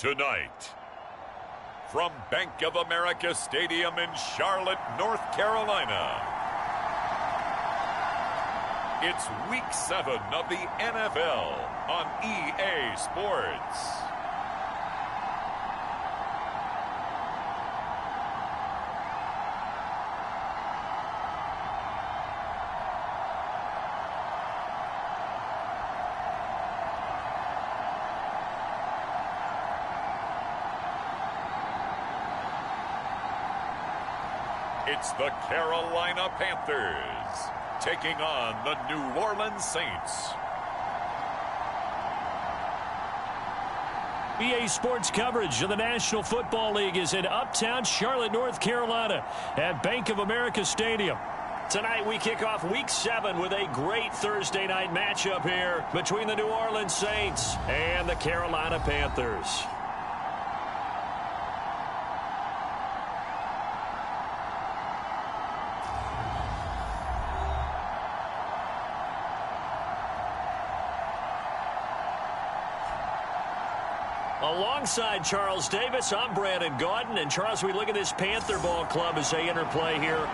Tonight, from Bank of America Stadium in Charlotte, North Carolina, it's Week 7 of the NFL on EA Sports. It's the Carolina Panthers taking on the New Orleans Saints. EA Sports coverage of the National Football League is in uptown Charlotte, North Carolina at Bank of America Stadium. Tonight we kick off Week 7 with a great Thursday night matchup here between the New Orleans Saints and the Carolina Panthers. Alongside Charles Davis, I'm Brandon Gaudin. And Charles, we look at this Panther ball club as they interplay here.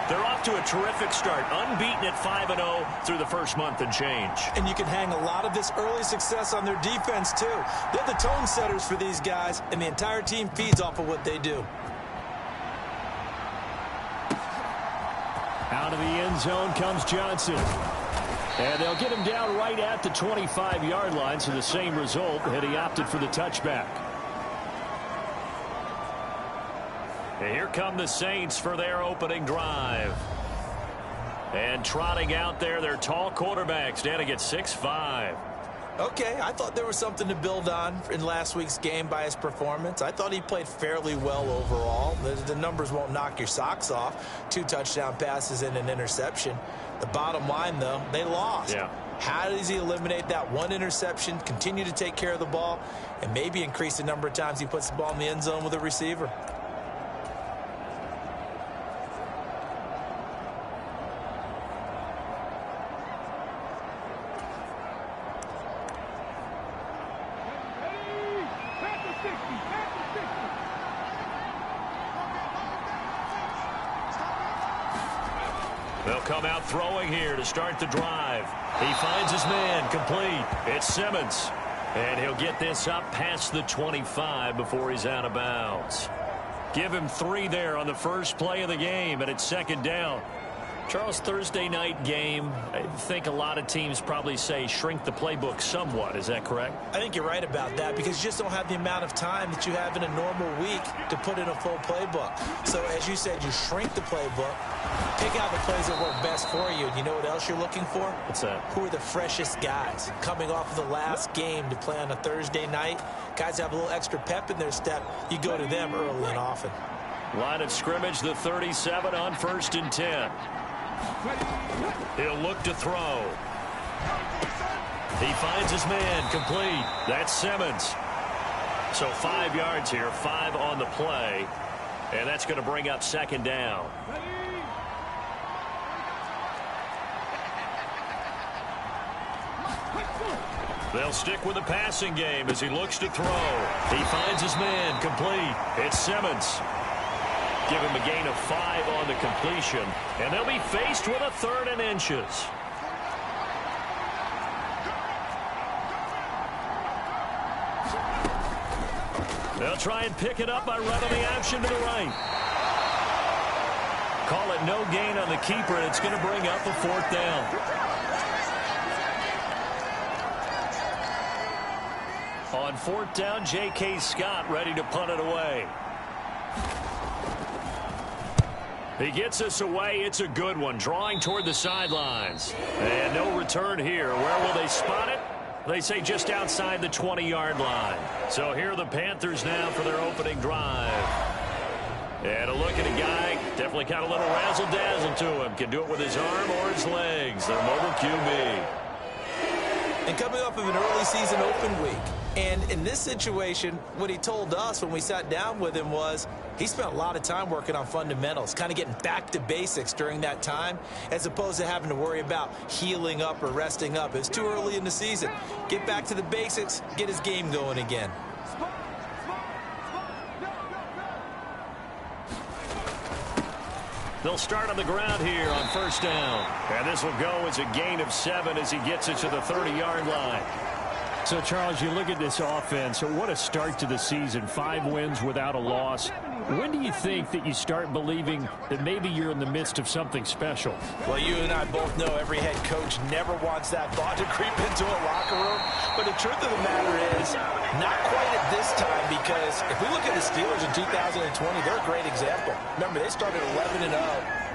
They're off to a terrific start, unbeaten at 5-0 through the first month and change. And you can hang a lot of this early success on their defense, too. They're the tone setters for these guys, and the entire team feeds off of what they do. Out of the end zone comes Johnson. And they'll get him down right at the 25-yard line, so the same result, and he opted for the touchback. And here come the Saints for their opening drive. And trotting out there, their tall quarterback standing at 6'5". Okay, I thought there was something to build on in last week's game by his performance. I thought he played fairly well overall. The numbers won't knock your socks off. 2 touchdown passes and an interception. The bottom line, though, they lost. Yeah. How does he eliminate that one interception, continue to take care of the ball, and maybe increase the number of times he puts the ball in the end zone with a receiver? They'll come out throwing here to start the drive. He finds his man, complete. It's Simmons. And he'll get this up past the 25 before he's out of bounds. Give him 3 there on the first play of the game, and it's second down. Charles, Thursday night game, I think a lot of teams probably say shrink the playbook somewhat. Is that correct? I think you're right about that because you just don't have the amount of time that you have in a normal week to put in a full playbook. So, as you said, you shrink the playbook, pick out the plays that work best for you. And you know what else you're looking for? What's that? Who are the freshest guys coming off of the last game to play on a Thursday night? Guys have a little extra pep in their step. You go to them early and often. Line of scrimmage, the 37 on 1st and 10. He'll look to throw. He finds his man, complete. That's Simmons. So 5 yards here, 5 on the play. And that's going to bring up second down. They'll stick with the passing game as he looks to throw. He finds his man, complete. It's Simmons. Give him a gain of 5 on the completion. And they'll be faced with a 3rd and inches. They'll try and pick it up by running the option to the right. Call it no gain on the keeper, and it's going to bring up a 4th down. On 4th down, J.K. Scott ready to punt it away. He gets us away. It's a good one. Drawing toward the sidelines. And no return here. Where will they spot it? They say just outside the 20-yard line. So here are the Panthers now for their opening drive. And a look at a guy, definitely got a little razzle-dazzle to him. Can do it with his arm or his legs. Their mobile QB. And coming off of an early season open week. And in this situation, what he told us when we sat down with him was he spent a lot of time working on fundamentals, kind of getting back to basics during that time, as opposed to having to worry about healing up or resting up. It's too early in the season. Get back to the basics, get his game going again. They'll start on the ground here on first down. And this will go as a gain of 7 as he gets it to the 30-yard line. So, Charles, you look at this offense, what a start to the season. 5 wins without a loss. When do you think that you start believing that maybe you're in the midst of something special? Well, you and I both know every head coach never wants that thought to creep into a locker room. But the truth of the matter is, not quite at this time, because if we look at the Steelers in 2020, they're a great example. Remember, they started 11-0.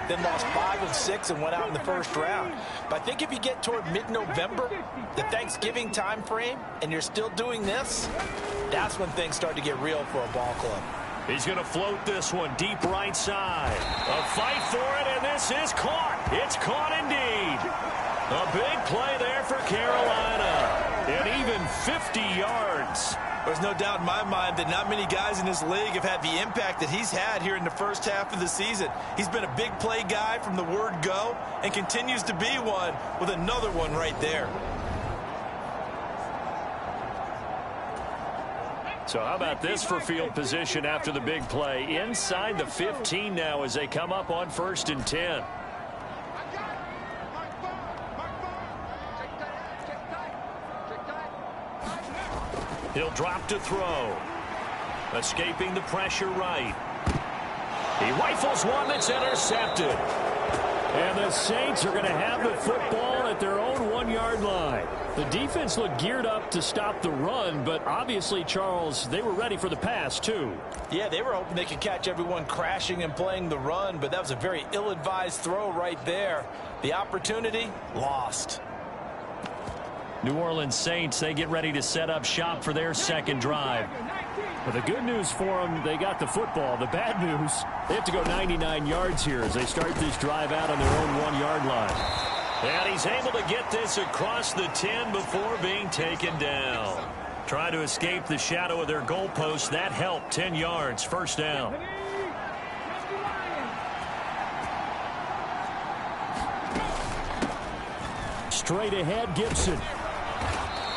Then lost 5 of 6 and went out in the first round. But I think if you get toward mid-November, the Thanksgiving time frame, and you're still doing this, that's when things start to get real for a ball club. He's going to float this one deep right side. A fight for it, and this is caught. It's caught indeed. A big play there for Carolina. And even 50 yards. There's no doubt in my mind that not many guys in this league have had the impact that he's had here in the first half of the season. He's been a big play guy from the word go and continues to be one with another one right there. So how about this for field position after the big play? Inside the 15 now as they come up on 1st and 10. He'll drop to throw. Escaping the pressure right. He rifles one that's intercepted. And the Saints are going to have the football at their own 1-yard line. The defense looked geared up to stop the run, but obviously, Charles, they were ready for the pass, too. Yeah, they were hoping they could catch everyone crashing and playing the run, but that was a very ill-advised throw right there. The opportunity, lost. New Orleans Saints, they get ready to set up shop for their second drive. Well, the good news for them, they got the football. The bad news, they have to go 99 yards here as they start this drive out on their own 1-yard line. And he's able to get this across the 10 before being taken down. Trying to escape the shadow of their goalpost. That helped. 10 yards, first down. Straight ahead, Gibson.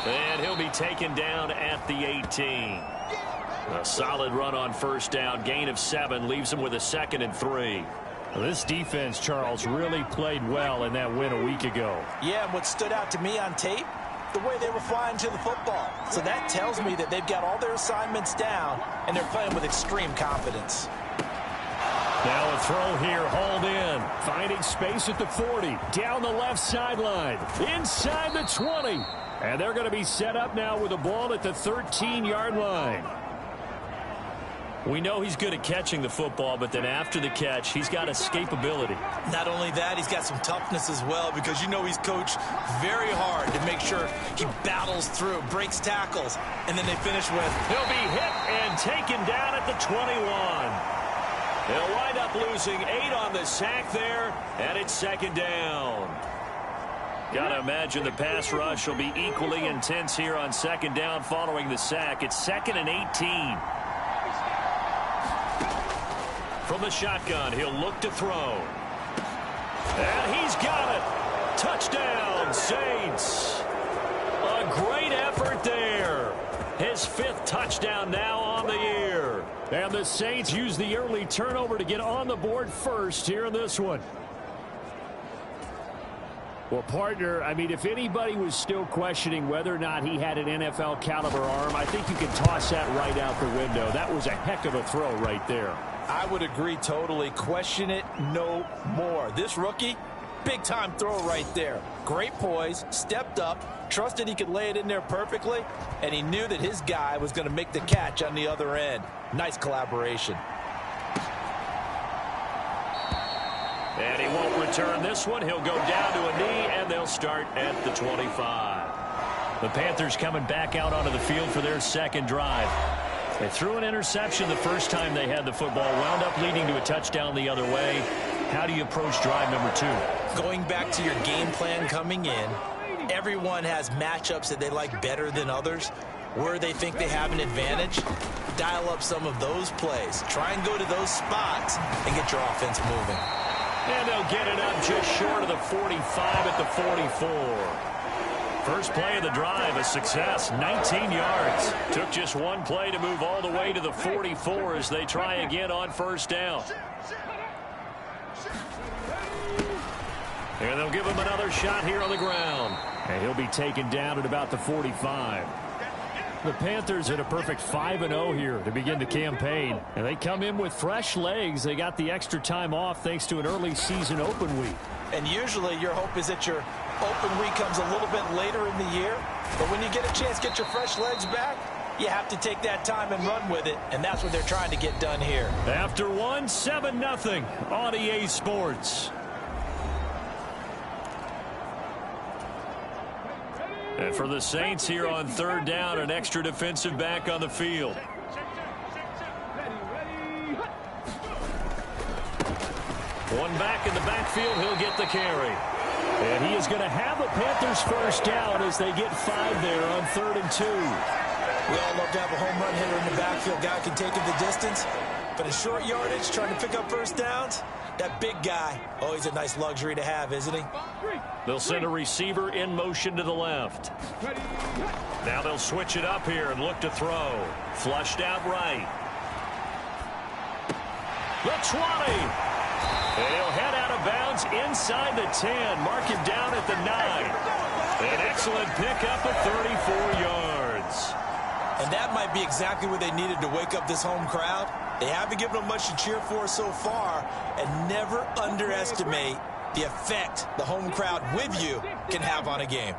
And he'll be taken down at the 18. A solid run on first down. Gain of 7 leaves him with a 2nd and 3. Well, this defense, Charles, really played well in that win a week ago. Yeah, and what stood out to me on tape, the way they were flying to the football. So that tells me that they've got all their assignments down, and they're playing with extreme confidence. Now a throw here, hauled in. Finding space at the 40. Down the left sideline. Inside the 20. And they're going to be set up now with a ball at the 13-yard line. We know he's good at catching the football, but then after the catch, he's got escapability. Not only that, he's got some toughness as well, because you know he's coached very hard to make sure he battles through, breaks tackles, and then they finish with... He'll be hit and taken down at the 21. They'll wind up losing 8 on the sack there, and it's 2nd down. Got to imagine the pass rush will be equally intense here on 2nd down following the sack. It's 2nd and 18. From the shotgun, he'll look to throw. And he's got it. Touchdown, Saints. A great effort there. His 5th touchdown now on the year. And the Saints use the early turnover to get on the board first here in this one. Well, partner, I mean, if anybody was still questioning whether or not he had an NFL caliber arm, I think you can toss that right out the window. That was a heck of a throw right there. I would agree totally. Question it no more. This rookie, big-time throw right there. Great poise, stepped up, trusted he could lay it in there perfectly, and he knew that his guy was going to make the catch on the other end. Nice collaboration. And he won't return this one. He'll go down to a knee, and they'll start at the 25. The Panthers coming back out onto the field for their second drive. They threw an interception the first time they had the football, wound up leading to a touchdown the other way. How do you approach drive number 2? Going back to your game plan coming in, everyone has matchups that they like better than others. Where they think they have an advantage, dial up some of those plays. Try and go to those spots and get your offense moving. And they'll get it up just short of the 45 at the 44. First play of the drive, a success, 19 yards. Took just one play to move all the way to the 44 as they try again on first down. And they'll give him another shot here on the ground. And he'll be taken down at about the 45. The Panthers had a perfect 5-0 here to begin the campaign. And they come in with fresh legs. They got the extra time off thanks to an early season open week. And usually your hope is that your open week comes a little bit later in the year. But when you get a chance to get your fresh legs back, you have to take that time and run with it. And that's what they're trying to get done here. After one, 7-0 on EA Sports. And for the Saints here on third down, an extra defensive back on the field. One back in the backfield, he'll get the carry. And he is going to have the Panthers first down as they get 5 there on 3rd and 2. We all love to have a home run hitter in the backfield. Guy can take it the distance. But in short yardage, trying to pick up first downs, that big guy, always a nice luxury to have, isn't he? They'll send a receiver in motion to the left. Now they'll switch it up here and look to throw. Flushed out right. The 20. And he'll head out of bounds inside the 10. Mark him down at the 9. An excellent pickup of 34 yards. And that might be exactly what they needed to wake up this home crowd. They haven't given them much to cheer for so far, and never underestimate the effect the home crowd with you can have on a game.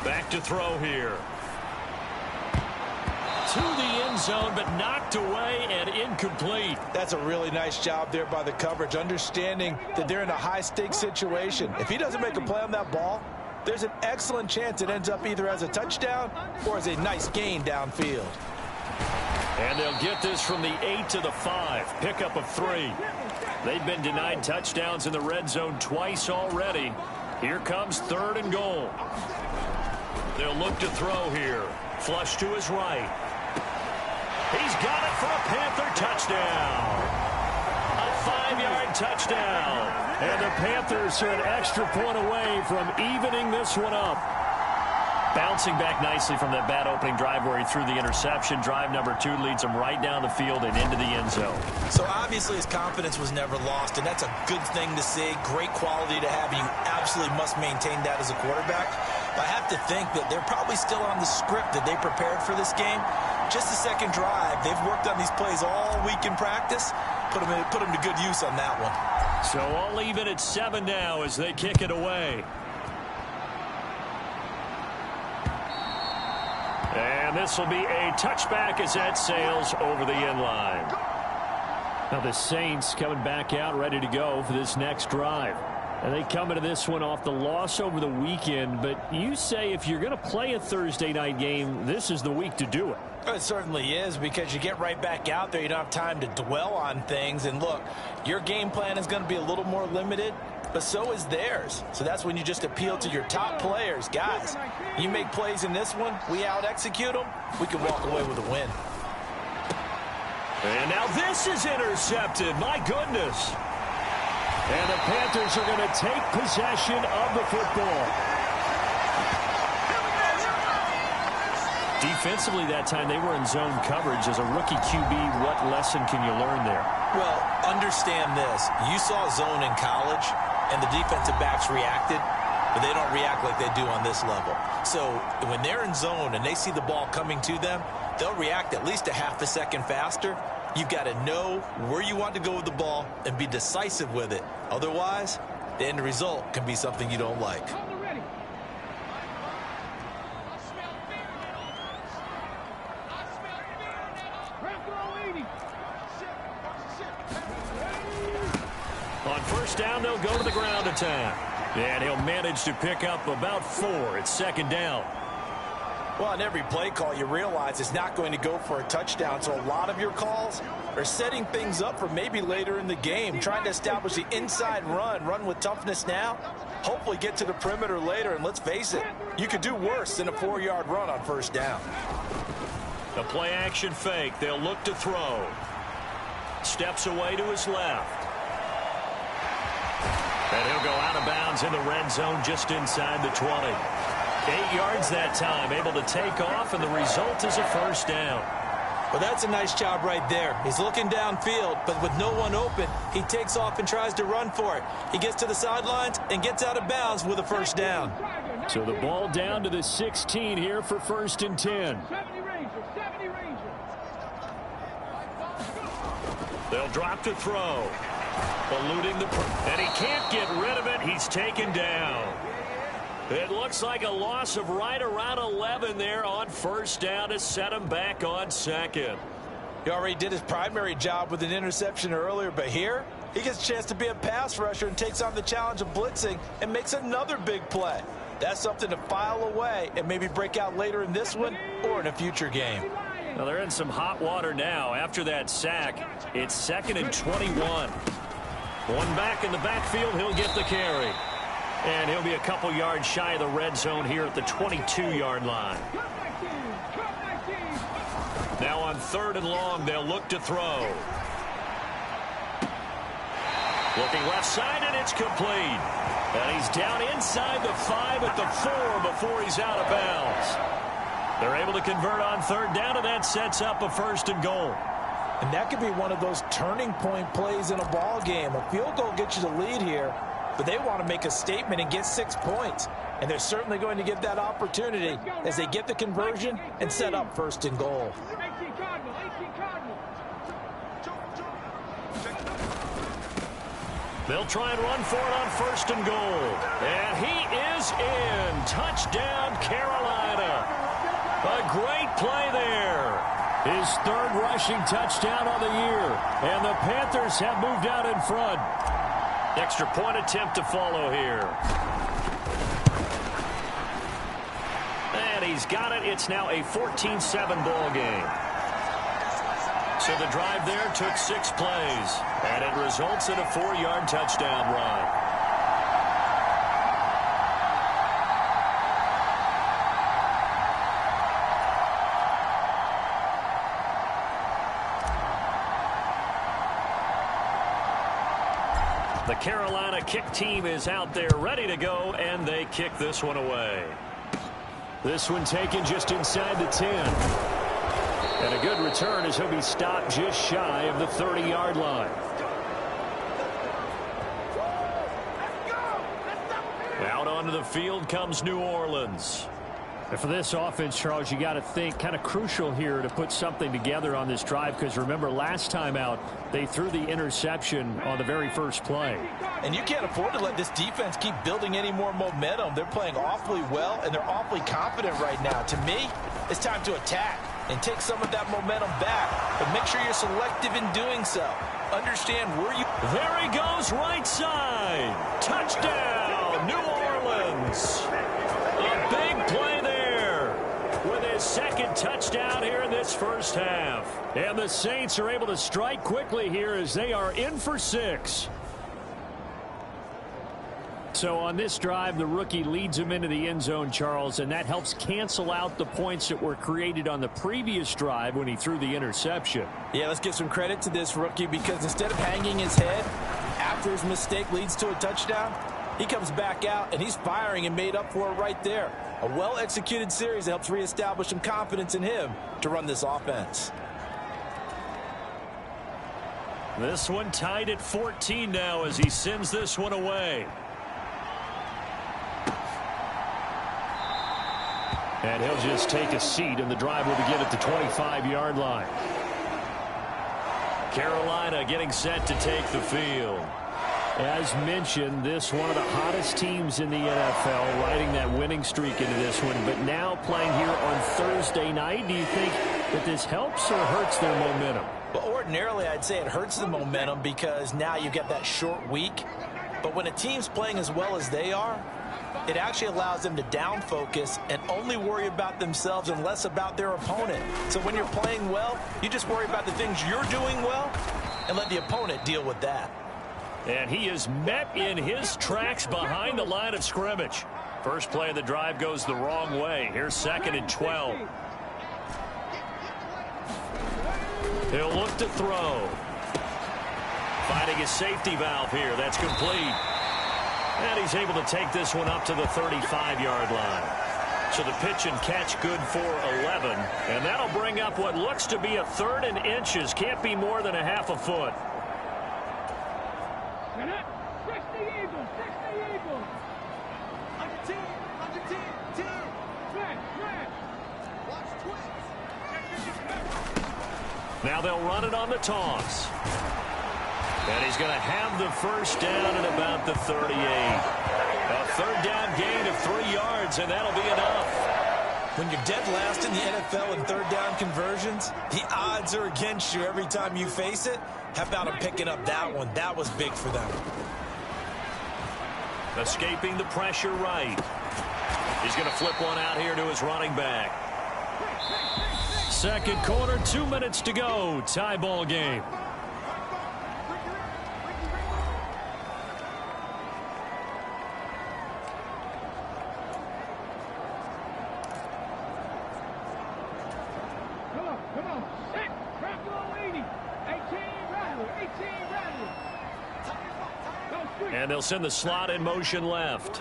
Back to throw here. To the end zone, but knocked away and incomplete. That's a really nice job there by the coverage, understanding that they're in a high-stakes situation. If he doesn't make a play on that ball, there's an excellent chance it ends up either as a touchdown or as a nice gain downfield. And they'll get this from the 8 to the 5. Pickup of 3. They've been denied touchdowns in the red zone twice already. Here comes 3rd and goal. They'll look to throw here. Flush to his right. He's got it for a Panther touchdown. A 5-yard touchdown. And the Panthers are an extra point away from evening this one up. Bouncing back nicely from that bad opening drive where he threw the interception. Drive number 2 leads him right down the field and into the end zone. So obviously his confidence was never lost, and that's a good thing to see. Great quality to have. You absolutely must maintain that as a quarterback. But I have to think that they're probably still on the script that they prepared for this game. Just the second drive. They've worked on these plays all week in practice. Put them to good use on that one. So all even at 7 now as they kick it away. And this will be a touchback as that sails over the end line. Now the Saints coming back out ready to go for this next drive. And they come into this one off the loss over the weekend. But you say if you're going to play a Thursday night game, this is the week to do it. It certainly is, because you get right back out there. You don't have time to dwell on things. And look, your game plan is going to be a little more limited, but so is theirs. So that's when you just appeal to your top players. Guys, you make plays in this one, we out-execute them, we can walk away with a win. And now this is intercepted. My goodness. And the Panthers are going to take possession of the football. Defensively that time, they were in zone coverage. As a rookie QB, what lesson can you learn there? Well, understand this. You saw zone in college, and the defensive backs reacted, but they don't react like they do on this level. So when they're in zone and they see the ball coming to them, they'll react at least a half a second faster. You've got to know where you want to go with the ball and be decisive with it. Otherwise, the end result can be something you don't like. On first down, they'll go to the ground attack. And he'll manage to pick up about 4. It's second down. Well, on every play call, you realize it's not going to go for a touchdown. So a lot of your calls are setting things up for maybe later in the game, trying to establish the inside run with toughness now, hopefully get to the perimeter later. And let's face it, you could do worse than a 4-yard run on first down. The play action fake. They'll look to throw. Steps away to his left. And he'll go out of bounds in the red zone just inside the 20. 8 yards that time, able to take off, and the result is a first down. Well, that's a nice job right there. He's looking downfield, but with no one open, he takes off and tries to run for it. He gets to the sidelines and gets out of bounds with a first down. So the ball down to the 16 here for 1st and 10. They'll drop to throw. Eluding and he can't get rid of it. He's taken down. It looks like a loss of right around 11 there on first down to set him back on second. He already did his primary job with an interception earlier, but here he gets a chance to be a pass rusher and takes on the challenge of blitzing and makes another big play. That's something to file away and maybe break out later in this one or in a future game. Well, they're in some hot water now. After that sack, it's 2nd and 21. One back in the backfield, he'll get the carry. And he'll be a couple yards shy of the red zone here at the 22-yard line. Now on 3rd and long, they'll look to throw. Looking left side, and it's complete. And he's down inside the 5 at the 4 before he's out of bounds. They're able to convert on 3rd down, and that sets up a 1st and goal. And that could be one of those turning point plays in a ball game. A field goal gets you the lead here, but they want to make a statement and get 6 points. And they're certainly going to get that opportunity as they get the conversion and set up 1st and goal. They'll try and run for it on 1st and goal. And he is in. Touchdown, Carolina. A great play there. His 3rd rushing touchdown on the year. And the Panthers have moved out in front. Extra point attempt to follow here. And he's got it. It's now a 14-7 ball game. So the drive there took 6 plays. And it results in a 4-yard touchdown run. The Carolina kick team is out there ready to go, and they kick this one away. This one taken just inside the 10. And a good return as he'll be stopped just shy of the 30-yard line. Out onto the field comes New Orleans. And for this offense, Charles, you got to think kind of crucial here to put something together on this drive, because remember last time out they threw the interception on the very first play. And you can't afford to let this defense keep building any more momentum. They're playing awfully well, and they're awfully confident right now. To me, it's time to attack and take some of that momentum back, but make sure you're selective in doing so. Understand where you... There he goes, right side. Touchdown, New Orleans. A big play there with his 2nd touchdown here in this first half. And the Saints are able to strike quickly here as they are in for 6. So on this drive, the rookie leads him into the end zone, Charles, and that helps cancel out the points that were created on the previous drive when he threw the interception. Yeah, let's give some credit to this rookie, because instead of hanging his head after his mistake leads to a touchdown, he comes back out and he's firing and made up for it right there. A well-executed series that helps reestablish some confidence in him to run this offense. This one tied at 14 now as he sends this one away. And he'll just take a seat, and the drive will begin at the 25-yard line. Carolina getting set to take the field. As mentioned, this one of the hottest teams in the NFL, riding that winning streak into this one, but now playing here on Thursday night. Do you think that this helps or hurts their momentum? Well, ordinarily, I'd say it hurts the momentum because now you get that short week. But when a team's playing as well as they are, it actually allows them to down focus and only worry about themselves and less about their opponent. So when you're playing well, you just worry about the things you're doing well and let the opponent deal with that. And he is met in his tracks behind the line of scrimmage. First play of the drive goes the wrong way. Here's 2nd and 12. He'll look to throw. Finding his safety valve here. That's complete. And he's able to take this one up to the 35-yard line. So the pitch and catch good for 11. And that'll bring up what looks to be a 3rd and inches. Can't be more than a half a foot. Now they'll run it on the toss. And he's going to have the first down at about the 38. A 3rd down gain of 3 yards, and that'll be enough. When you're dead last in the NFL in 3rd down conversions, the odds are against you every time you face it. How about him picking up that one? That was big for them. Escaping the pressure right. He's going to flip one out here to his running back. Second quarter, 2 minutes to go. Tie ball game. And they'll send the slot in motion left.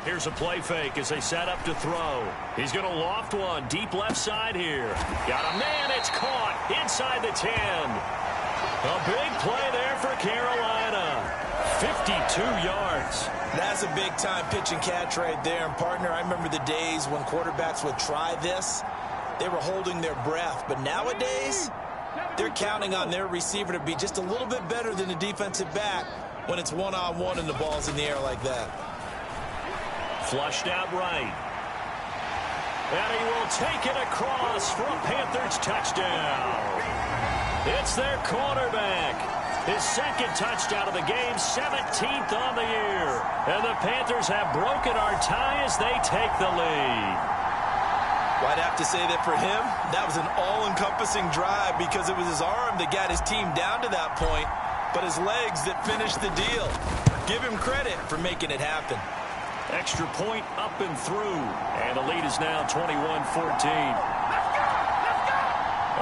Here's a play fake as they set up to throw. He's going to loft one deep left side here. Got a man. It's caught inside the 10. A big play there for Carolina. 52 yards. That's a big-time pitch and catch right there. And, partner, I remember the days when quarterbacks would try this. They were holding their breath. But nowadays, they're counting on their receiver to be just a little bit better than the defensive back when it's one-on-one and the ball's in the air like that. Flushed out right. And he will take it across for a Panthers touchdown. It's their quarterback. His 2nd touchdown of the game, 17th on the year. And the Panthers have broken our tie as they take the lead. Well, I'd have to say that for him, that was an all-encompassing drive because it was his arm that got his team down to that point, but his legs that finished the deal. Give him credit for making it happen. Extra point up and through. And the lead is now 21-14.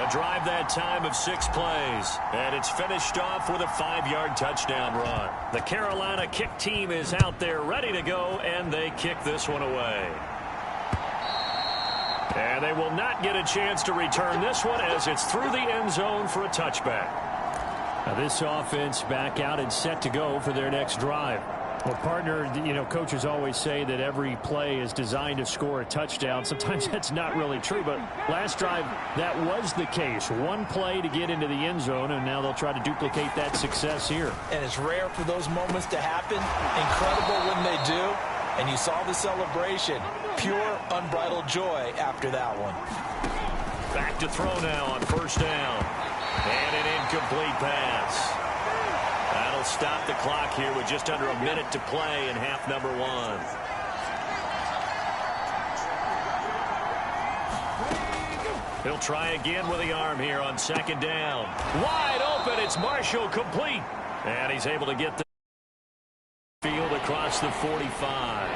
A drive that time of 6 plays. And it's finished off with a 5-yard touchdown run. The Carolina kick team is out there ready to go, and they kick this one away. And they will not get a chance to return this one as it's through the end zone for a touchback. Now this offense back out and set to go for their next drive. Well, partner, you know, coaches always say that every play is designed to score a touchdown. Sometimes that's not really true, but last drive, that was the case. One play to get into the end zone, and now they'll try to duplicate that success here. And it's rare for those moments to happen. Incredible when they do. And you saw the celebration. Pure, unbridled joy after that one. Back to throw now on 1st down. And an incomplete pass. That'll stop the clock here with just under a minute to play in half number 1. He'll try again with the arm here on 2nd down. Wide open. It's Marshall complete. And he's able to get the field across the 45.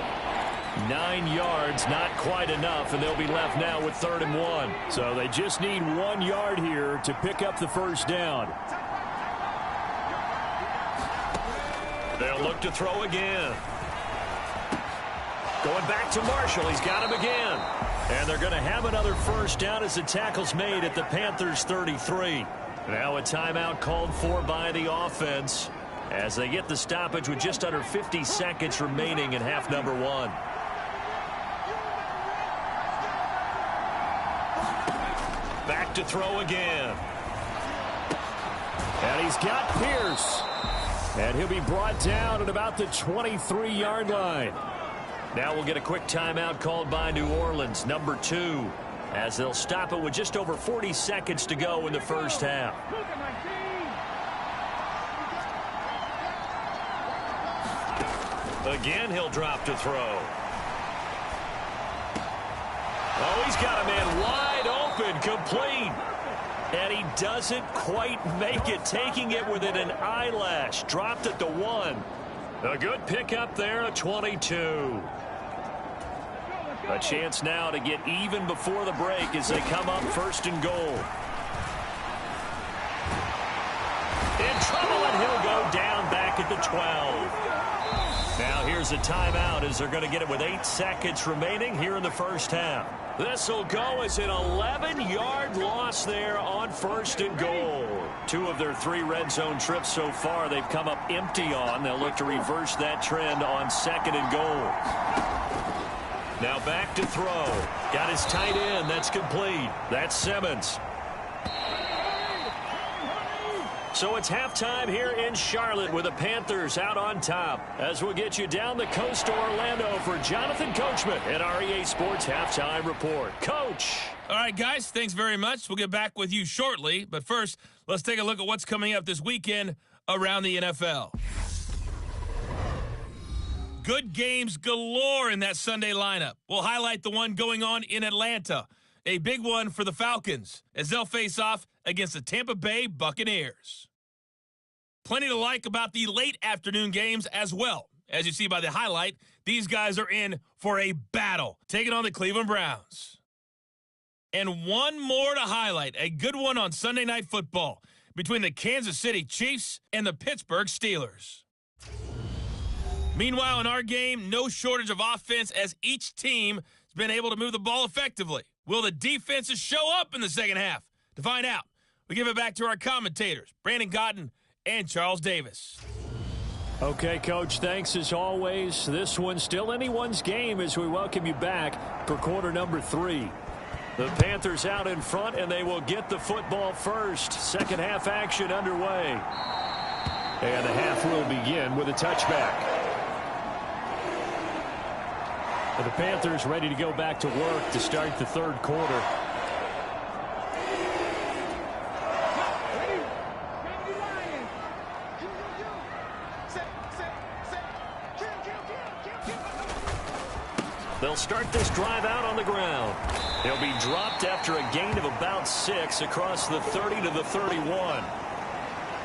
9 yards, not quite enough, and they'll be left now with 3rd and 1. So they just need 1 yard here to pick up the 1st down. They'll look to throw again. Going back to Marshall. He's got him again. And they're going to have another 1st down as the tackle's made at the Panthers' 33. Now a timeout called for by the offense as they get the stoppage with just under 50 seconds remaining in half number 1. Back to throw again. And he's got Pierce. And he'll be brought down at about the 23-yard line. Now we'll get a quick timeout called by New Orleans, number 2, as they'll stop it with just over 40 seconds to go in the 1st half. Again, he'll drop to throw. Oh, he's got a man wide open, complete. And he doesn't quite make it, taking it within an eyelash. Dropped at the 1. A good pickup there at 22. A chance now to get even before the break as they come up 1st and goal. In trouble, and he'll go down back at the 12. Now here's a timeout as they're going to get it with 8 seconds remaining here in the first half. This will go as an 11-yard loss there on 1st and goal. 2 of their 3 red zone trips so far they've come up empty on. They'll look to reverse that trend on 2nd and goal. Now back to throw. Got his tight end. That's complete. That's Simmons. So it's halftime here in Charlotte with the Panthers out on top. As we'll get you down the coast to Orlando for Jonathan Coachman at our EA Sports Halftime Report. Coach. All right, guys, thanks very much. We'll get back with you shortly. But first, let's take a look at what's coming up this weekend around the NFL. Good games galore in that Sunday lineup. We'll highlight the one going on in Atlanta. A big one for the Falcons as they'll face off against the Tampa Bay Buccaneers. Plenty to like about the late afternoon games as well. As you see by the highlight, these guys are in for a battle, taking on the Cleveland Browns. And one more to highlight, a good one on Sunday Night Football between the Kansas City Chiefs and the Pittsburgh Steelers. Meanwhile, in our game, no shortage of offense as each team has been able to move the ball effectively. Will the defenses show up in the second half? To find out, we give it back to our commentators, Brandon Cotton and Charles Davis. Okay, Coach, thanks as always. This one's still anyone's game as we welcome you back for quarter number 3. The Panthers out in front, and they will get the football first. Second half action underway. And the half will begin with a touchback. The Panthers ready to go back to work to start the third quarter. They'll start this drive out on the ground. He'll be dropped after a gain of about 6 across the 30 to the 31.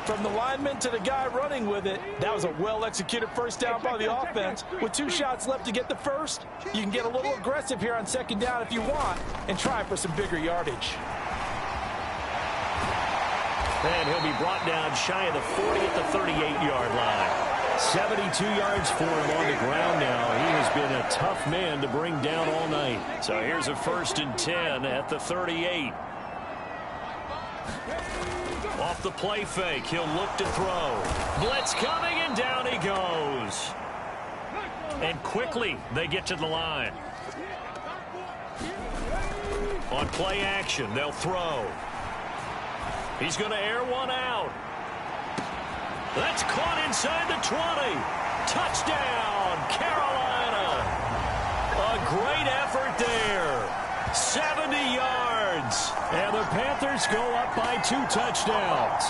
From the lineman to the guy running with it, that was a well-executed first down by the offense. With 2 shots left to get the first, you can get a little aggressive here on second down if you want and try for some bigger yardage. And he'll be brought down shy of the 40 at the 38-yard line. 72 yards for him on the ground now. He has been a tough man to bring down all night. So here's a 1st and 10 at the 38. Off the play fake, he'll look to throw. Blitz coming, and down he goes. And quickly, they get to the line. On play action, they'll throw. He's going to air one out. That's caught inside the 20. Touchdown, Carolina. A great effort there. 70 yards. And the Panthers go up by 2 touchdowns.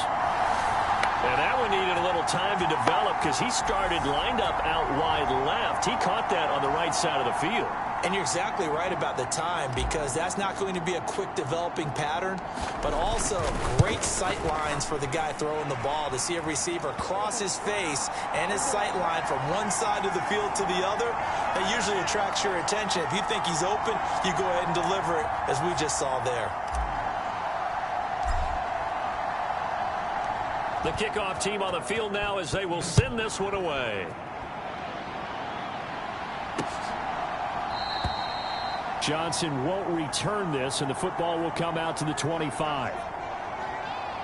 And that one needed a little time to develop because he started lined up out wide left. He caught that on the right side of the field. And you're exactly right about the time because that's not going to be a quick developing pattern, but also great sight lines for the guy throwing the ball to see a receiver cross his face and his sight line from one side of the field to the other. That usually attracts your attention. If you think he's open, you go ahead and deliver it as we just saw there. The kickoff team on the field now as they will send this one away. Johnson won't return this, and the football will come out to the 25.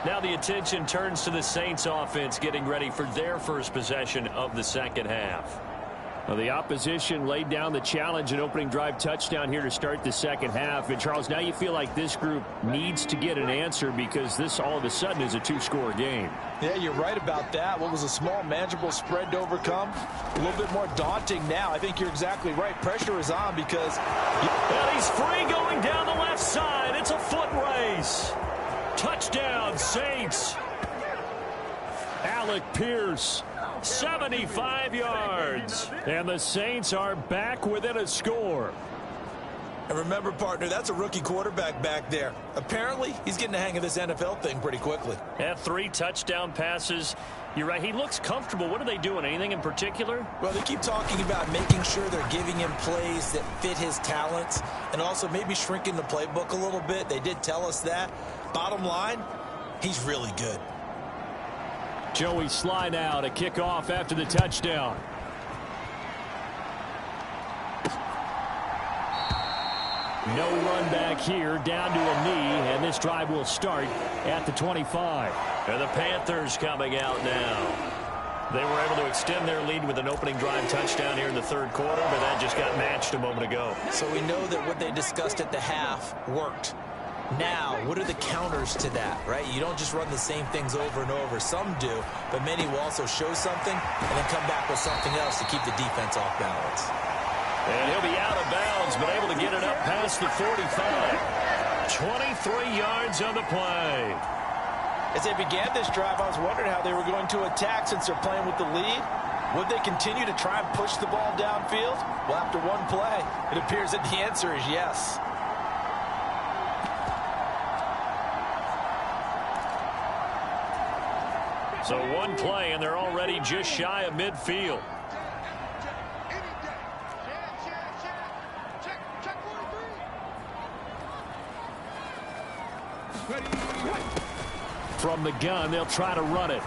Now the attention turns to the Saints offense getting ready for their first possession of the second half. Well, the opposition laid down the challenge and opening drive touchdown here to start the second half. And, Charles, now you feel like this group needs to get an answer because this all of a sudden is a 2-score game. Yeah, you're right about that. What was a small, manageable spread to overcome? A little bit more daunting now. I think you're exactly right. Pressure is on because... And he's free going down the left side. It's a foot race. Touchdown, Saints. Alec Pierce. 75 yards. And the Saints are back within a score. And remember, partner, that's a rookie quarterback back there. Apparently, he's getting the hang of this NFL thing pretty quickly. Had 3 touchdown passes. You're right. He looks comfortable. What are they doing? Anything in particular? Well, they keep talking about making sure they're giving him plays that fit his talents and also maybe shrinking the playbook a little bit. They did tell us that. Bottom line, he's really good. Joey Slye now to kick off after the touchdown. No run back here, down to a knee, and this drive will start at the 25. And the Panthers coming out now. They were able to extend their lead with an opening drive touchdown here in the third quarter, but that just got matched a moment ago. So we know that what they discussed at the half worked. Now, what are the counters to that, right? You don't just run the same things over and over. Some do, but many will also show something and then come back with something else to keep the defense off balance. And he'll be out of bounds, but able to get it up past the 45. 23 yards on the play. As they began this drive, I was wondering how they were going to attack since they're playing with the lead. Would they continue to try and push the ball downfield? Well, after one play, it appears that the answer is yes. So one play, and they're already just shy of midfield. From the gun, they'll try to run it.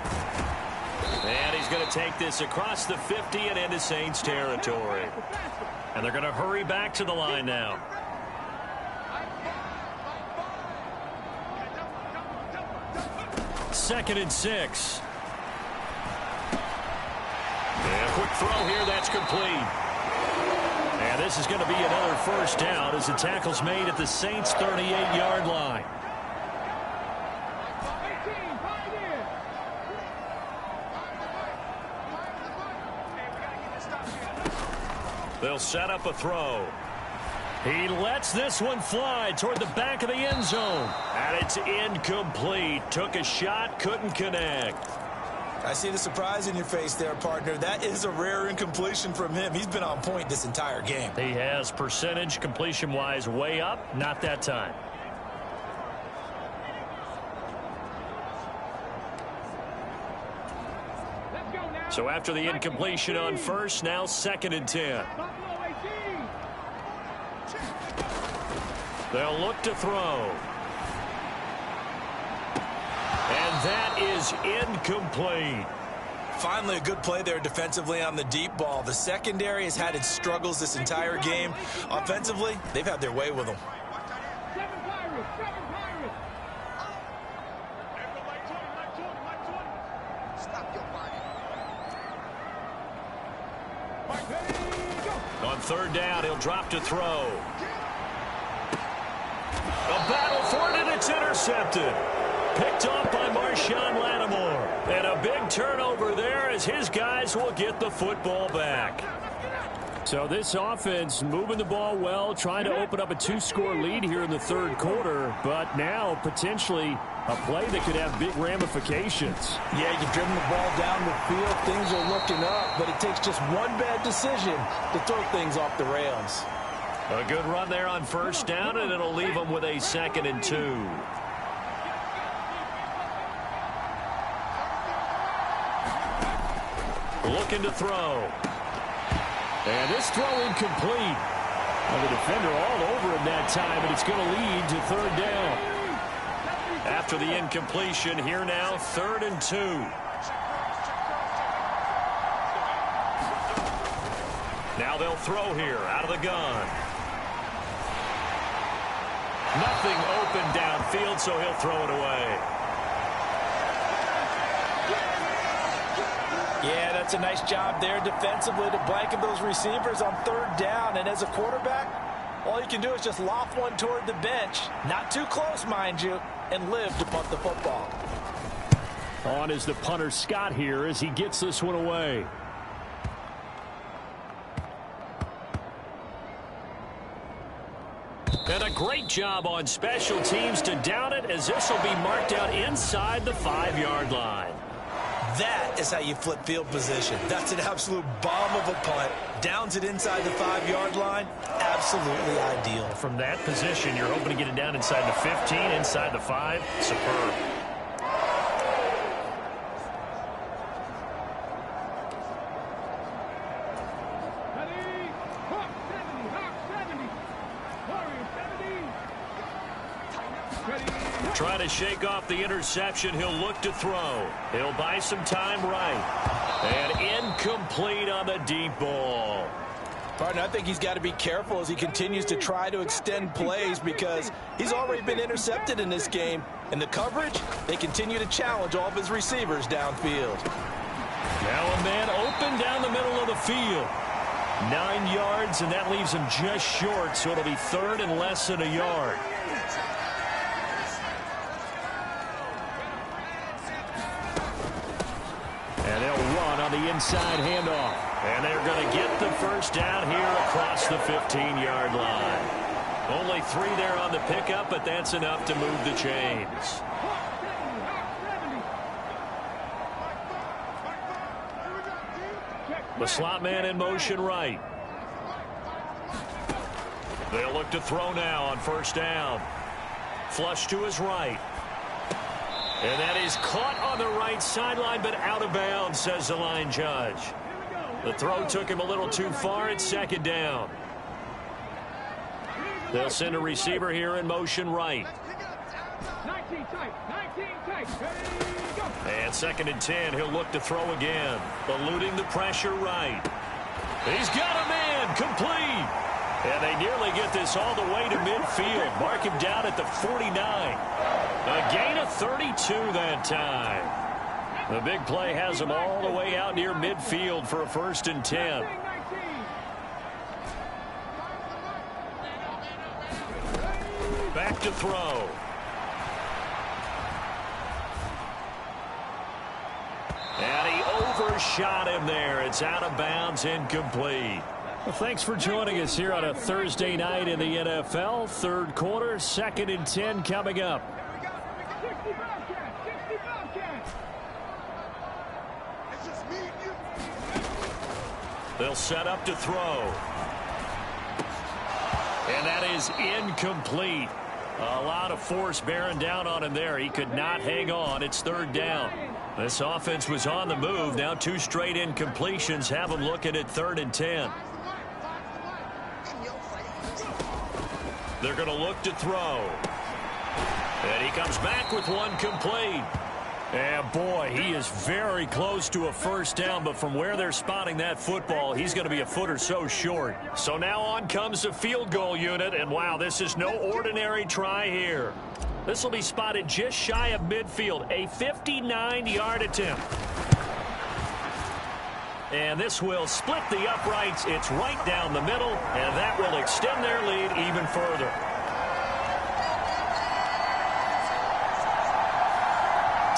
And he's going to take this across the 50 and into Saints territory. And they're going to hurry back to the line now. Second and 6. And a quick throw here, that's complete. And this is going to be another first down as the tackle's made at the Saints' 38-yard line. They'll set up a throw. He lets this one fly toward the back of the end zone. And it's incomplete. Took a shot, couldn't connect. I see the surprise in your face there, partner. That is a rare incompletion from him. He's been on point this entire game. He has percentage completion-wise way up. Not that time. So after the incompletion on first, now second and 10. They'll look to throw. And that is incomplete. Finally, a good play there defensively on the deep ball. The secondary has had its struggles this entire game. Offensively, they've had their way with them. On third down, he'll drop to throw. A battle for it, and it's intercepted. Picked off by Marshawn Lattimore. And a big turnover there as his guys will get the football back. So this offense moving the ball well, trying to open up a 2-score lead here in the third quarter, but now potentially a play that could have big ramifications. Yeah, you've driven the ball down the field. Things are looking up, but it takes just one bad decision to throw things off the rails. A good run there on first down, and it'll leave them with a second and 2. Looking to throw. And this throw incomplete. And the defender all over him that time, and it's going to lead to third down. After the incompletion, here now, third and 2. Now they'll throw here out of the gun. Nothing open downfield, so he'll throw it away. Yeah, that's a nice job there defensively to blanket those receivers on third down. And as a quarterback, all you can do is just loft one toward the bench. Not too close, mind you, and live to punt the football. On is the punter Scott here as he gets this one away. And a great job on special teams to down it, as this will be marked out inside the 5-yard line. That is how you flip field position. That's an absolute bomb of a punt. Downs it inside the 5-yard line. Absolutely ideal. From that position, you're hoping to get it down inside the 15, inside the 5. Superb. Trying to shake off the interception. He'll look to throw. He'll buy some time right. And incomplete on the deep ball. Partner, I think he's got to be careful as he continues to try to extend plays because he's already been intercepted in this game. And the coverage, they continue to challenge all of his receivers downfield. Now a man open down the middle of the field. 9 yards, and that leaves him just short, so it'll be third and less than a yard. And they'll run on the inside handoff. And they're going to get the first down here across the 15-yard line. Only 3 there on the pickup, but that's enough to move the chains. The slot man in motion right. They'll look to throw now on first down. Flush to his right. And that is caught on the right sideline, but out of bounds, says the line judge. The throw took him a little too far. It's second down. They'll send a receiver here in motion right. And second and 10, he'll look to throw again. Eluding the pressure right. He's got a man, complete. And they nearly get this all the way to midfield. Mark him down at the 49. A gain of 32 that time. The big play has him all the way out near midfield for a first and 10. Back to throw. And he overshot him there. It's out of bounds, incomplete. Well, thanks for joining us here on a Thursday night in the NFL. Third quarter, second and 10 coming up. They'll set up to throw. And that is incomplete. A lot of force bearing down on him there. He could not hang on. It's third down. This offense was on the move. Now 2 straight incompletions have them looking at third and 10. They're going to look to throw. And he comes back with one complete. And boy, he is very close to a first down, but from where they're spotting that football, he's going to be a foot or so short. So now on comes the field goal unit, and wow, this is no ordinary try here. This will be spotted just shy of midfield, a 59-yard attempt. And this will split the uprights. It's right down the middle, and that will extend their lead even further.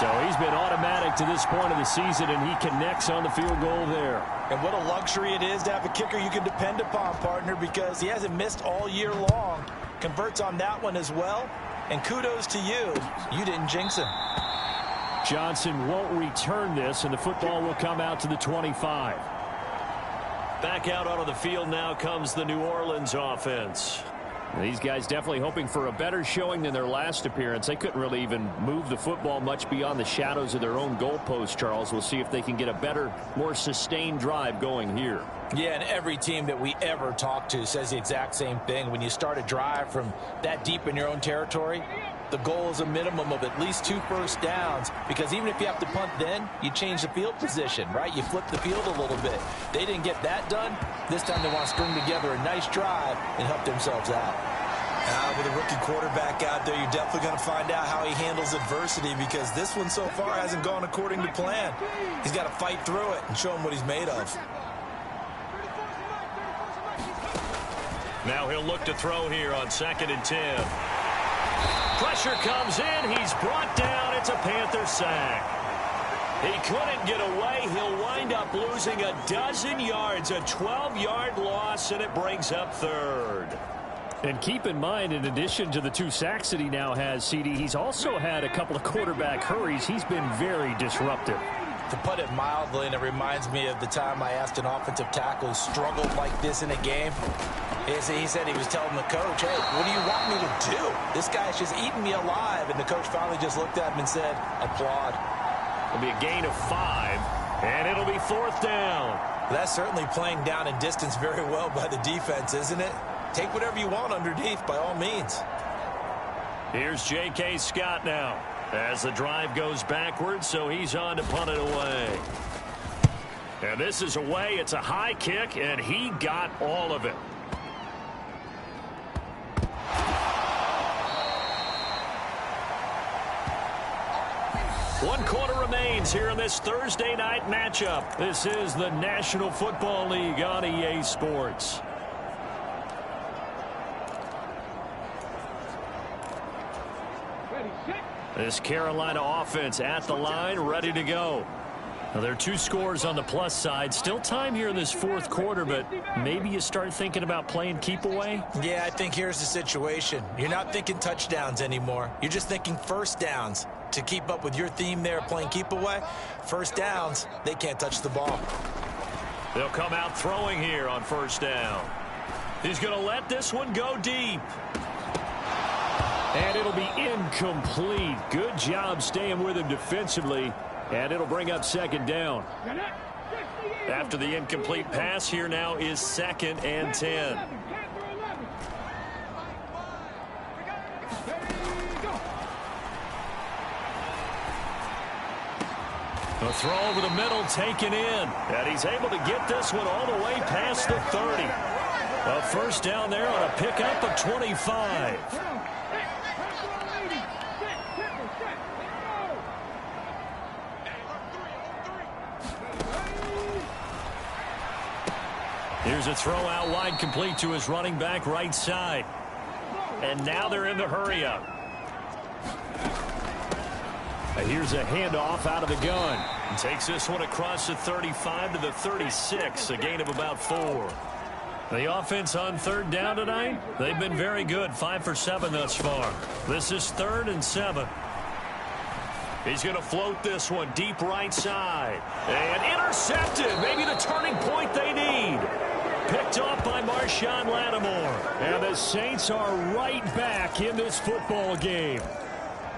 So he's been automatic to this point of the season, and he connects on the field goal there. And what a luxury it is to have a kicker you can depend upon, partner, because he hasn't missed all year long. Converts on that one as well. And kudos to you. You didn't jinx him. Johnson won't return this, and the football will come out to the 25. Back out onto the field now comes the New Orleans offense. These guys definitely hoping for a better showing than their last appearance. They couldn't really even move the football much beyond the shadows of their own goalpost, Charles. We'll see if they can get a better, more sustained drive going here. Yeah, and every team that we ever talk to says the exact same thing. When you start a drive from that deep in your own territory, the goal is a minimum of at least 2 first downs, because even if you have to punt then, you change the field position, right? You flip the field a little bit. They didn't get that done. This time they want to string together a nice drive and help themselves out. With a rookie quarterback out there, you're definitely going to find out how he handles adversity, because this one so far hasn't gone according to plan. He's got to fight through it and show him what he's made of. Now he'll look to throw here on second and 10. Pressure comes in. He's brought down. It's a Panther sack. He couldn't get away. He'll wind up losing a dozen yards, a 12-yard loss, and it brings up third. And keep in mind, in addition to the 2 sacks that he now has, CD, he's also had a couple of quarterback hurries. He's been very disruptive. To put it mildly, and it reminds me of the time I asked an offensive tackle who struggled like this in a game. He said he was telling the coach, hey, what do you want me to do? This guy's just eating me alive. And the coach finally just looked at him and said, applaud. It'll be a gain of 5, and it'll be fourth down. That's certainly playing down in distance very well by the defense, isn't it? Take whatever you want underneath, by all means. Here's J.K. Scott now as the drive goes backwards, so he's on to punt it away. And this is away. It's a high kick, and he got all of it. One quarter remains here in this Thursday night matchup. This is the National Football League on EA Sports. This Carolina offense at the line, ready to go. Now, there are 2 scores on the plus side. Still time here in this fourth quarter, but maybe you start thinking about playing keep away? Yeah, I think here's the situation. You're not thinking touchdowns anymore. You're just thinking first downs. To keep up with your theme there, playing keep away, first downs, they can't touch the ball. They'll come out throwing here on first down. He's going to let this one go deep. And it'll be incomplete. Good job staying with him defensively. And it'll bring up second down. After the incomplete pass, here now is 2nd and 10. A throw over the middle taken in. And he's able to get this one all the way past the 30. A first down there on a pickup of 25. Here's a throw out wide, complete to his running back right side. And now they're in the hurry up. And here's a handoff out of the gun. And takes this one across the 35 to the 36, a gain of about 4. The offense on third down tonight, they've been very good, 5 for 7 thus far. This is 3rd and 7. He's going to float this one deep right side. And intercepted, maybe the turning point they need. Picked off by Marshawn Lattimore. And the Saints are right back in this football game.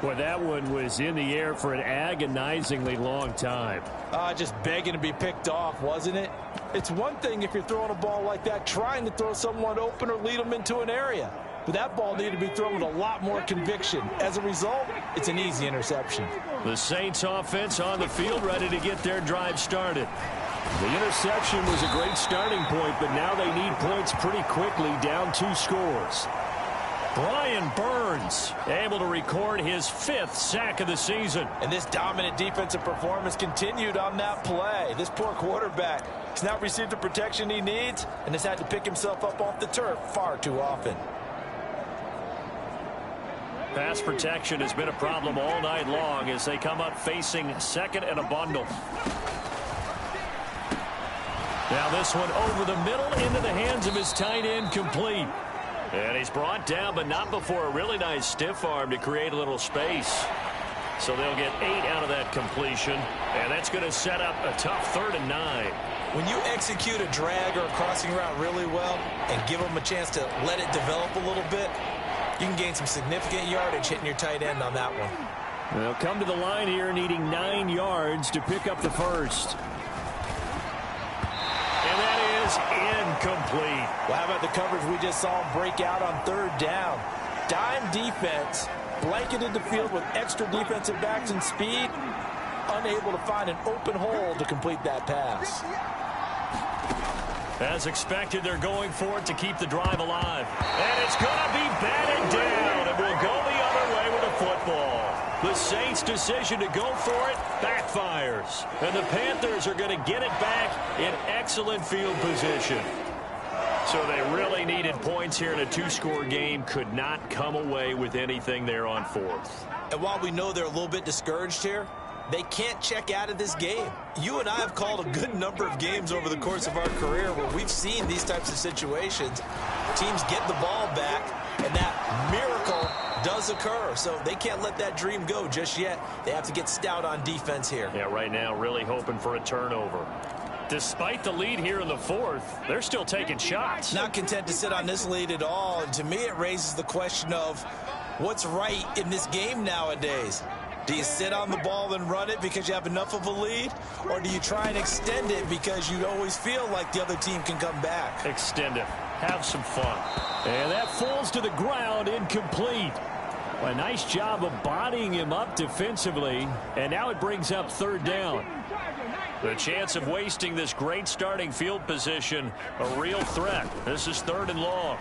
Boy, that one was in the air for an agonizingly long time. Just begging to be picked off, wasn't it? It's one thing if you're throwing a ball like that, trying to throw someone open or lead them into an area. But that ball needed to be thrown with a lot more conviction. As a result, it's an easy interception. The Saints offense on the field ready to get their drive started. The interception was a great starting point, but now they need points pretty quickly, down 2 scores. Brian Burns able to record his 5th sack of the season. And this dominant defensive performance continued on that play. This poor quarterback has not received the protection he needs and has had to pick himself up off the turf far too often. Pass protection has been a problem all night long as they come up facing 2nd and a bundle. Now this one over the middle into the hands of his tight end, complete. And he's brought down, but not before a really nice stiff arm to create a little space. So they'll get 8 out of that completion, and that's going to set up a tough 3rd and 9. When you execute a drag or a crossing route really well and give them a chance to let it develop a little bit, you can gain some significant yardage hitting your tight end on that one. They'll come to the line here needing 9 yards to pick up the first. And that is incomplete. Well, how about the coverage we just saw break out on 3rd down? Dime defense, blanketed the field with extra defensive backs and speed, unable to find an open hole to complete that pass. As expected, they're going for it to keep the drive alive. And it's going to be batted down, and we'll go the other way with the football. The Saints' decision to go for it backfires. And the Panthers are going to get it back in excellent field position. So they really needed points here in a 2-score game. Could not come away with anything there on 4th. And while we know they're a little bit discouraged here, they can't check out of this game. You and I have called a good number of games over the course of our career where we've seen these types of situations. Teams get the ball back, and that miracle does occur. So they can't let that dream go just yet. They have to get stout on defense here. Yeah, right now really hoping for a turnover. Despite the lead here in the 4th, they're still taking shots. Not content to sit on this lead at all. And to me, it raises the question of what's right in this game nowadays. Do you sit on the ball and run it because you have enough of a lead? Or do you try and extend it because you always feel like the other team can come back? Extend it. Have some fun. And that falls to the ground, incomplete. A nice job of bodying him up defensively, and now it brings up third down. The chance of wasting this great starting field position, a real threat. This is 3rd and long.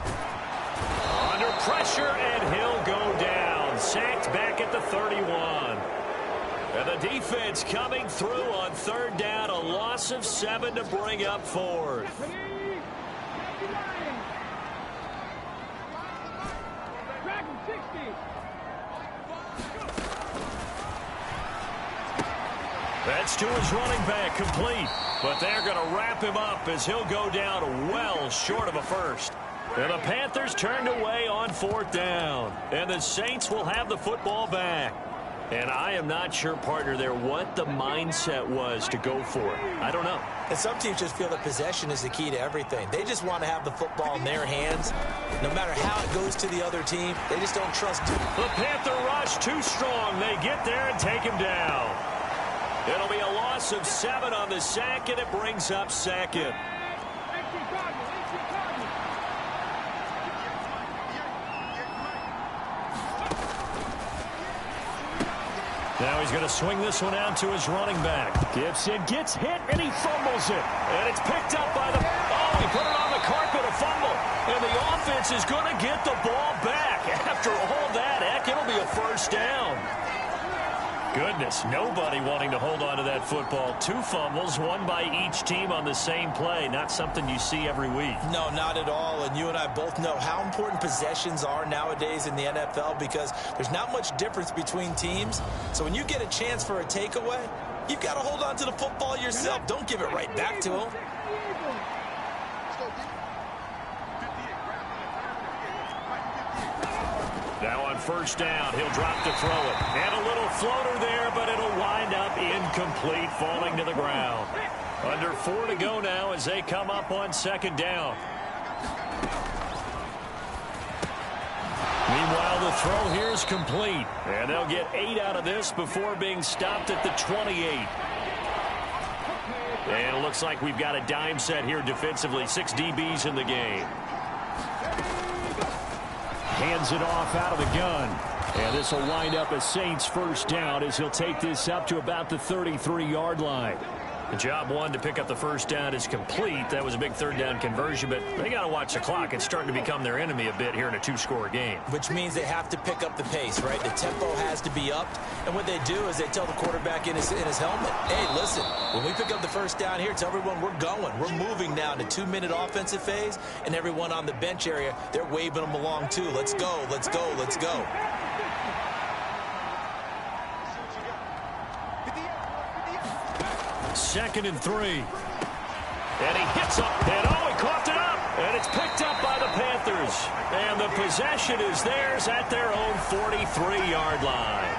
Under pressure, and he'll go down. Sacked back at the 31. And the defense coming through on 3rd down. A loss of 7 to bring up 4th. That's to his running back, complete. But they're going to wrap him up as he'll go down well short of a first. And the Panthers turned away on 4th down. And the Saints will have the football back. And I am not sure, partner, there what the mindset was to go for it. I don't know. And some teams just feel that possession is the key to everything. They just want to have the football in their hands. No matter how it goes to the other team, they just don't trust it. The Panther rush too strong. They get there and take him down. It'll be a loss of 7 on the sack, and it brings up 2nd. Now he's going to swing this one out to his running back. Gibson gets hit, and he fumbles it. And it's picked up by the... Oh, he put it on the carpet, a fumble. And the offense is going to get the ball back. After all that, heck, it'll be a first down. Goodness, nobody wanting to hold on to that football. 2 fumbles, one by each team on the same play. Not something you see every week. No, not at all. And you and I both know how important possessions are nowadays in the NFL because there's not much difference between teams. So when you get a chance for a takeaway, you've got to hold on to the football yourself. Don't give it right back to them. Now on first down, he'll drop to throw it. And a little floater there, but it'll wind up incomplete, falling to the ground. Under 4 to go now as they come up on 2nd down. Meanwhile, the throw here is complete. And they'll get 8 out of this before being stopped at the 28. And it looks like we've got a dime set here defensively. 6 DBs in the game. Hands it off out of the gun. And this will wind up a Saints first down as he'll take this up to about the 33-yard line. The job 1 to pick up the first down is complete. That was a big 3rd down conversion, but they got to watch the clock. It's starting to become their enemy a bit here in a 2-score game. Which means they have to pick up the pace, right? The tempo has to be upped. And what they do is they tell the quarterback in his helmet, hey, listen, when we pick up the first down here, tell everyone we're going. We're moving now to 2-minute offensive phase, and everyone on the bench area, they're waving them along too. Let's go, let's go, let's go. Second and 3. And he hits up. And oh, he coughed it up. And it's picked up by the Panthers. And the possession is theirs at their own 43-yard line.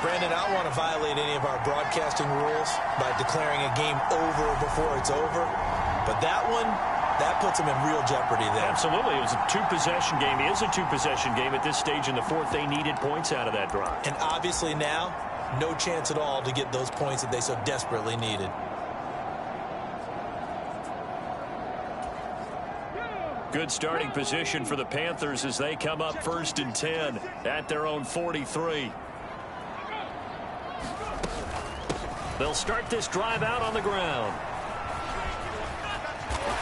Brandon, I don't want to violate any of our broadcasting rules by declaring a game over before it's over. But that one, that puts them in real jeopardy there. Absolutely. It was a 2-possession game. It is a 2-possession game at this stage in the 4th. They needed points out of that drive. And obviously now, no chance at all to get those points that they so desperately needed. Good starting position for the Panthers as they come up 1st and 10 at their own 43. They'll start this drive out on the ground.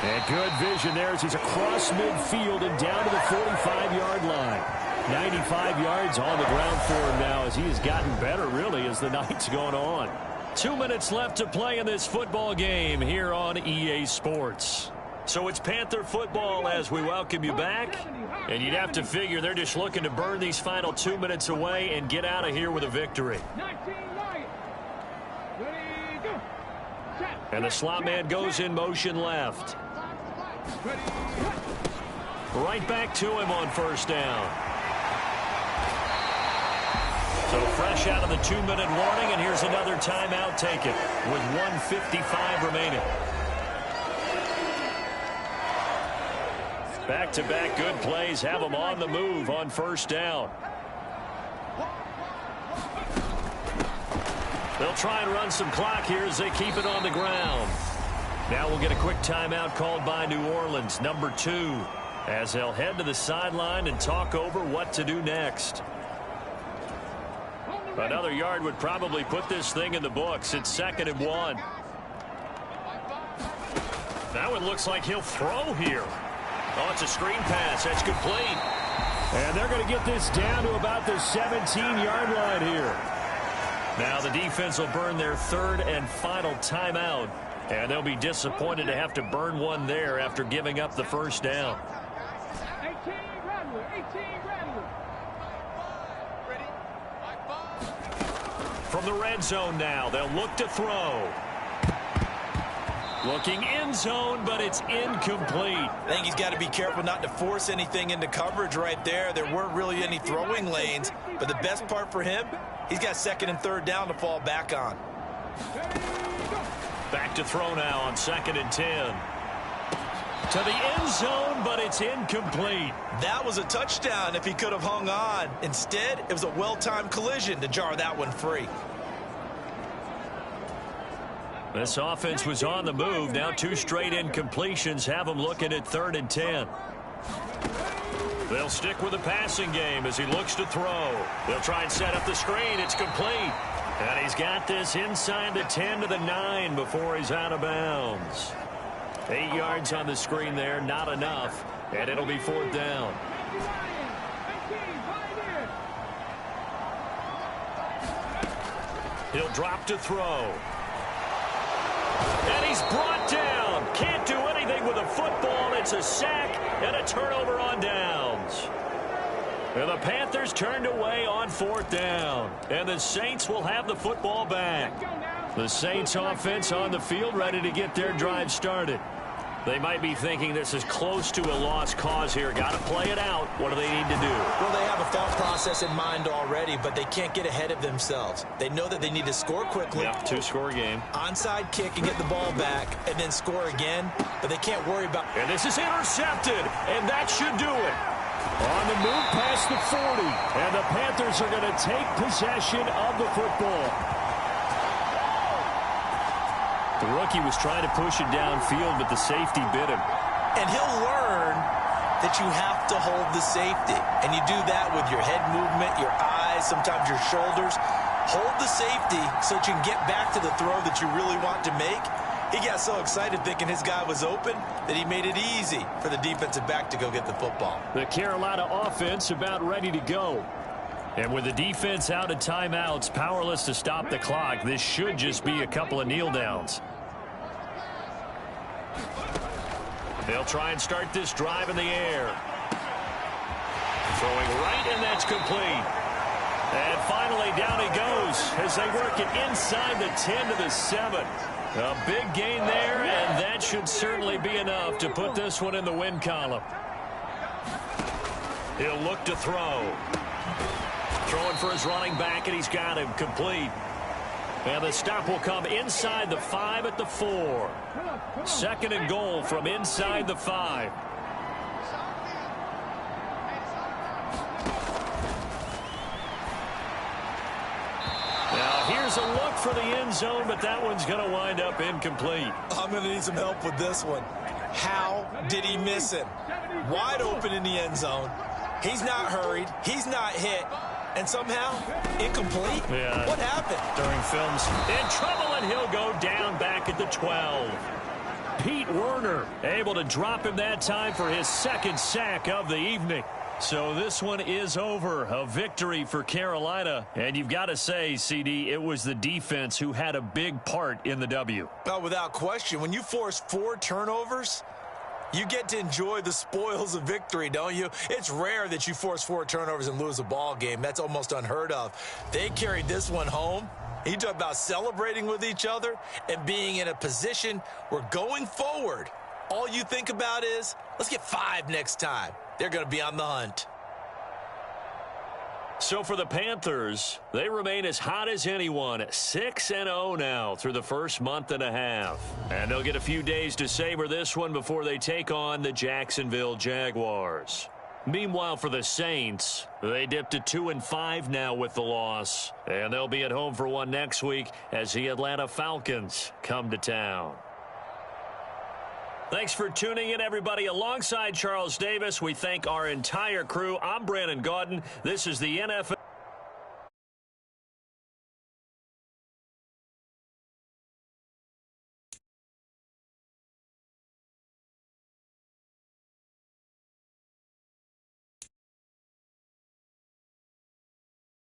And good vision there as he's across midfield and down to the 45-yard line. 95 yards on the ground for him now as he has gotten better, really, as the night's going on. 2 minutes left to play in this football game here on EA Sports. So it's Panther football as we welcome you back. And you'd have to figure they're just looking to burn these final 2 minutes away and get out of here with a victory. And the slot man goes in motion left. Right back to him on first down. So fresh out of the 2-minute warning, and here's another timeout taken with 1:55 remaining. Back-to-back good plays have them on the move on first down. They'll try and run some clock here as they keep it on the ground. Now we'll get a quick timeout called by New Orleans, number 2, as they'll head to the sideline and talk over what to do next. Another yard would probably put this thing in the books. It's 2nd and 1. Now it looks like he'll throw here. Oh, it's a screen pass. That's complete. And they're going to get this down to about the 17-yard line here. Now the defense will burn their 3rd and final timeout. And they'll be disappointed to have to burn one there after giving up the first down. 18 Rattler. From the red zone now, they'll look to throw. Looking end zone, but it's incomplete. I think he's got to be careful not to force anything into coverage right there. There weren't really any throwing lanes, but the best part for him, he's got 2nd and 3rd down to fall back on. Back to throw now on 2nd and 10. To the end zone, but it's incomplete. That was a touchdown if he could have hung on. Instead, it was a well-timed collision to jar that one free. This offense was on the move. Now 2 straight incompletions have them looking at 3rd and 10. They'll stick with the passing game as he looks to throw. They'll try and set up the screen. It's complete. And he's got this inside the 10 to the 9 before he's out of bounds. 8 yards on the screen there, not enough. And it'll be 4th down. He'll drop to throw. And he's brought down. Can't do anything with a football. It's a sack and a turnover on downs. And the Panthers turned away on 4th down. And the Saints will have the football back. The Saints offense on the field ready to get their drive started. They might be thinking this is close to a lost cause here. Got to play it out. What do they need to do? Well, they have a thought process in mind already, but they can't get ahead of themselves. They know that they need to score quickly. Yep, 2-score game. Onside kick and get the ball back and then score again, but they can't worry about... And this is intercepted, and that should do it. On the move past the 40, and the Panthers are going to take possession of the football. The rookie was trying to push it downfield, but the safety bit him. And he'll learn that you have to hold the safety. And you do that with your head movement, your eyes, sometimes your shoulders. Hold the safety so that you can get back to the throw that you really want to make. He got so excited thinking his guy was open that he made it easy for the defensive back to go get the football. The Carolina offense about ready to go. And with the defense out of timeouts, powerless to stop the clock, this should just be a couple of kneel downs. They'll try and start this drive in the air. Throwing right, and that's complete. And finally, down he goes as they work it inside the 10 to the 7. A big gain there, and that should certainly be enough to put this one in the win column. He'll look to throw. Throwing for his running back, and he's got him complete. And the stop will come inside the 5 at the 4. 2nd and goal from inside the 5. Now here's a look for the end zone, but that one's going to wind up incomplete. I'm going to need some help with this one. How did he miss him? Wide open in the end zone. He's not hurried. He's not hit. And somehow, incomplete? Yeah. What happened? During films, in trouble, and he'll go down back at the 12. Pete Werner able to drop him that time for his 2nd sack of the evening. So this one is over. A victory for Carolina. And you've got to say, CD, it was the defense who had a big part in the W. Well, without question, when you force 4 turnovers, you get to enjoy the spoils of victory, don't you? It's rare that you force 4 turnovers and lose a ball game. That's almost unheard of. They carried this one home. You talk about celebrating with each other and being in a position where going forward, all you think about is, let's get 5 next time. They're going to be on the hunt. So for the Panthers, they remain as hot as anyone, 6-0 now through the first month and a half. And they'll get a few days to savor this one before they take on the Jacksonville Jaguars. Meanwhile, for the Saints, they dipped to 2-5 now with the loss. And they'll be at home for one next week as the Atlanta Falcons come to town. Thanks for tuning in, everybody. Alongside Charles Davis, we thank our entire crew. I'm Brandon Gaudin. This is the NFL.